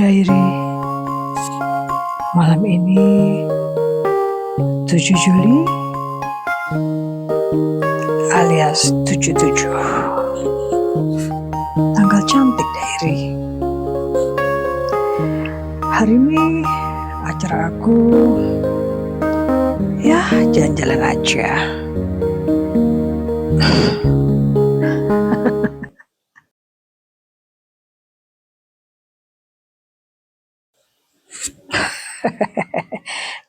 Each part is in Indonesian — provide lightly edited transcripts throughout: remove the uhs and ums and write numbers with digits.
Diary. Malam ini 7 Juli alias 77. Tanggal cantik diary. Hari ini acara aku ya jalan-jalan aja.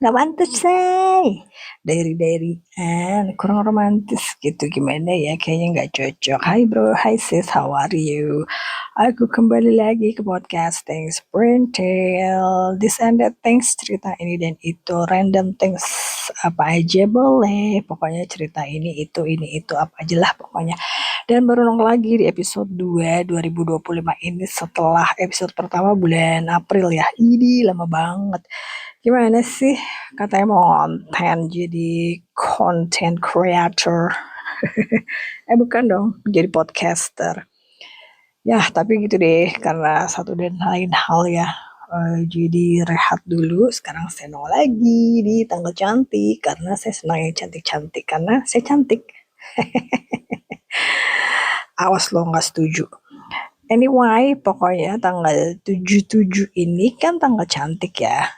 Nggak mantus say diary-diaryan kurang romantis gitu, gimana ya, kayaknya nggak cocok. Hai bro, hai sis, how are you? Aku kembali lagi ke podcast Things Printil, this and that things, cerita ini dan itu, random things, apa aja boleh, pokoknya cerita ini itu apa aja lah pokoknya. Dan baru nongol lagi di episode 2 2025 ini setelah episode pertama bulan April ya. Ini lama banget. Gimana sih katanya mau konten jadi content creator. Bukan dong, jadi podcaster. Ya tapi gitu deh, karena satu dan lain hal ya. Jadi rehat dulu. Sekarang saya nongol lagi di tanggal cantik karena saya senang yang cantik-cantik, karena saya cantik. Awas lo nggak setuju. Anyway, pokoknya tanggal 77 ini kan tanggal cantik ya.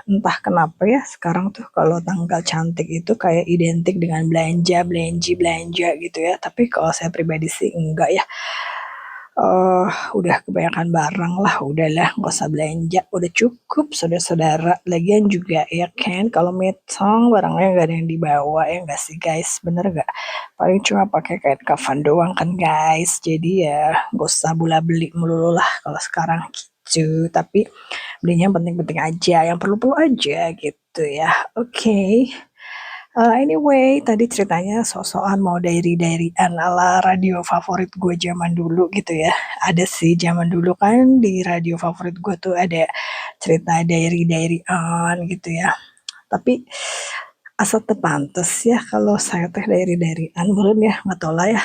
Entah kenapa ya sekarang tuh kalau tanggal cantik itu kayak identik dengan belanja gitu ya. Tapi kalau saya pribadi sih enggak ya. Udah kebanyakan barang lah, udahlah nggak usah belanja, udah cukup saudara-saudara. Lagian juga ya kan, kalau metong barangnya nggak ada yang dibawa ya nggak sih guys, bener nggak? Paling cuma pakai kain kafan doang kan guys, jadi ya nggak usah bula beli melulu lah kalau sekarang gitu. Tapi belinya yang penting-penting aja, yang perlu-perlu aja gitu ya. Oke. Anyway, tadi ceritanya sok-sokan mau diary-diaryan ala radio favorit gue zaman dulu gitu ya. Ada sih zaman dulu kan di radio favorit gue tuh ada cerita diary-diaryan gitu ya. Tapi asal tepantes ya kalau saya teh diary-diaryan belum ya, nggak tahu lah ya.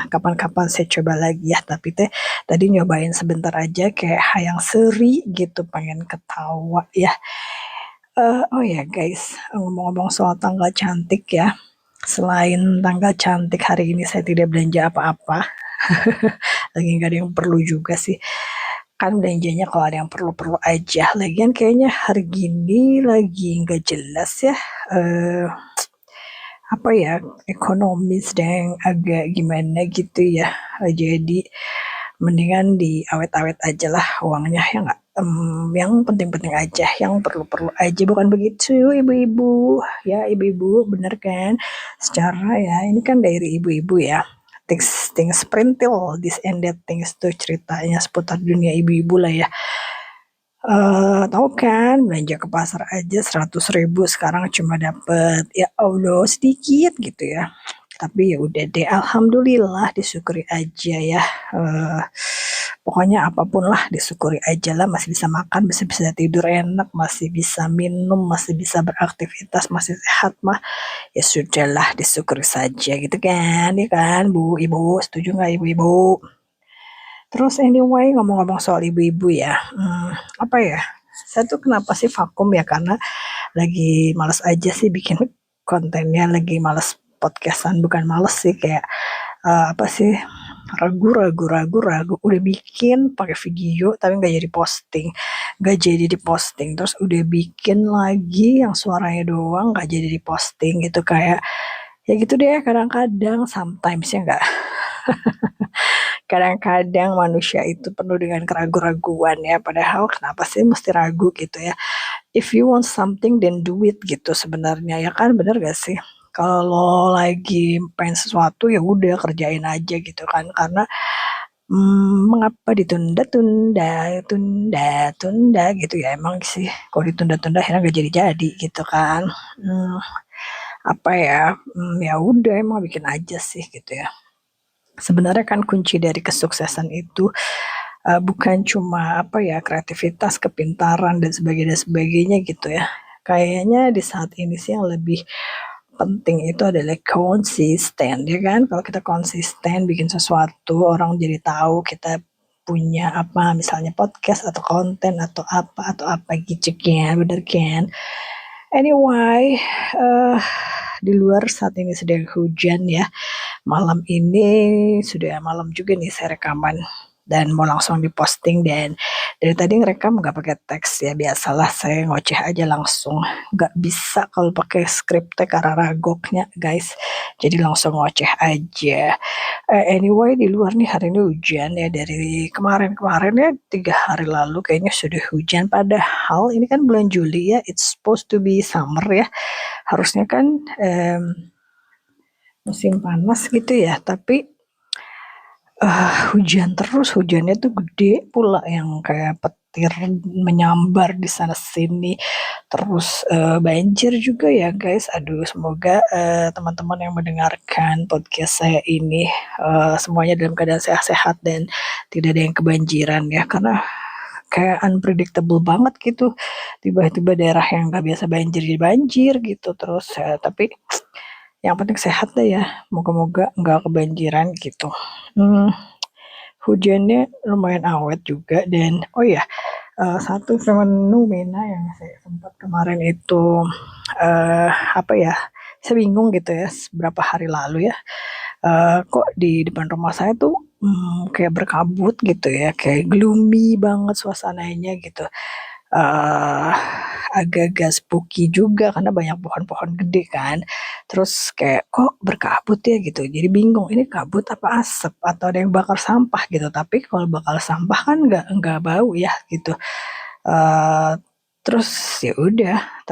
Kapan-kapan saya coba lagi ya, tapi teh tadi nyobain sebentar aja kayak hayang seri gitu, pengen ketawa ya. Oh ya guys, ngomong-ngomong soal tanggal cantik ya, selain tanggal cantik hari ini saya tidak belanja apa-apa. Lagi nggak ada yang perlu juga sih. Kan belanjanya kalau ada yang perlu-perlu aja. Lagian kayaknya hari gini lagi nggak jelas ya. Eh, apa ya, ekonomis dan agak gimana gitu ya. Jadi mendingan diawet-awet aja lah uangnya ya nggak. Yang penting-penting aja, yang perlu-perlu aja, bukan begitu ibu-ibu ya, ibu-ibu bener kan? Secara ya ini kan dari ibu-ibu ya, things printil, this and that things tuh ceritanya seputar dunia ibu-ibu lah ya. Tahu kan belanja ke pasar aja 100.000 sekarang cuma dapet ya Allah sedikit gitu ya. Tapi ya udah deh, alhamdulillah, disyukuri aja ya. Eh, Pokoknya apapun lah disyukuri aja lah, masih bisa makan, masih bisa tidur enak, masih bisa minum, masih bisa beraktivitas, masih sehat mah ya sudahlah, disyukuri saja gitu kan, ya kan Bu, Ibu, setuju nggak Ibu-ibu? Terus anyway, ngomong-ngomong soal ibu-ibu ya, apa ya, saya tuh kenapa sih vakum ya, karena lagi males aja sih bikin kontennya, lagi males podcastan, bukan males sih, kayak apa sih, ragu udah bikin pakai video tapi nggak jadi diposting, terus udah bikin lagi yang suaranya doang nggak jadi diposting gitu, kayak ya gitu deh, kadang-kadang sometimes ya nggak. Kadang-kadang manusia itu penuh dengan keraguan-raguan ya, padahal kenapa sih mesti ragu gitu ya. If you want something then do it gitu sebenarnya, ya kan, bener gak sih? Kalau lagi pengen sesuatu ya udah kerjain aja gitu kan, karena mengapa ditunda gitu ya, emang sih kalau ditunda-tunda akhirnya gak jadi-jadi gitu kan. Hmm, Apa ya, ya udah emang bikin aja sih gitu ya. Sebenarnya kan kunci dari kesuksesan itu bukan cuma apa ya, kreativitas, kepintaran dan sebagainya gitu ya. Kayaknya di saat ini sih yang lebih penting itu adalah konsisten ya kan. Kalau kita konsisten bikin sesuatu, orang jadi tahu kita punya apa misalnya podcast atau konten atau apa gitu kan, bener kan? Anyway, eh di luar saat ini sedang hujan ya. Malam ini sudah malam juga nih saya rekaman dan mau langsung diposting, dan dari tadi ngerekam nggak pakai teks ya, biasalah saya ngoceh aja langsung, nggak bisa kalau pakai skrip teh karena ragoknya guys, jadi langsung ngoceh aja. Anyway, di luar nih hari ini hujan ya, dari kemarin-kemarin ya 3 hari lalu kayaknya sudah hujan, padahal ini kan bulan Juli ya, it's supposed to be summer ya, harusnya kan musim panas gitu ya, tapi hujan terus, hujannya tuh gede pula yang kayak petir menyambar di sana sini, terus banjir juga ya guys. Aduh, semoga teman-teman yang mendengarkan podcast saya ini semuanya dalam keadaan sehat-sehat dan tidak ada yang kebanjiran ya, karena kayak unpredictable banget gitu, tiba-tiba daerah yang nggak biasa banjir jadi banjir gitu terus, tapi yang penting sehat deh ya, moga-moga nggak kebanjiran gitu. Hmm, Hujannya lumayan awet juga, dan oh ya, satu fenomena yang saya sempat kemarin itu apa ya, saya bingung gitu ya beberapa hari lalu ya, kok di depan rumah saya tuh kayak berkabut gitu ya, kayak gloomy banget suasananya gitu. eh Agak-agak spooky juga karena banyak pohon-pohon gede kan. Terus kayak kok berkabut ya gitu. Jadi bingung ini kabut apa asap atau ada yang bakar sampah gitu. Tapi kalau bakar sampah kan nggak bau ya gitu. eh Terus ya udah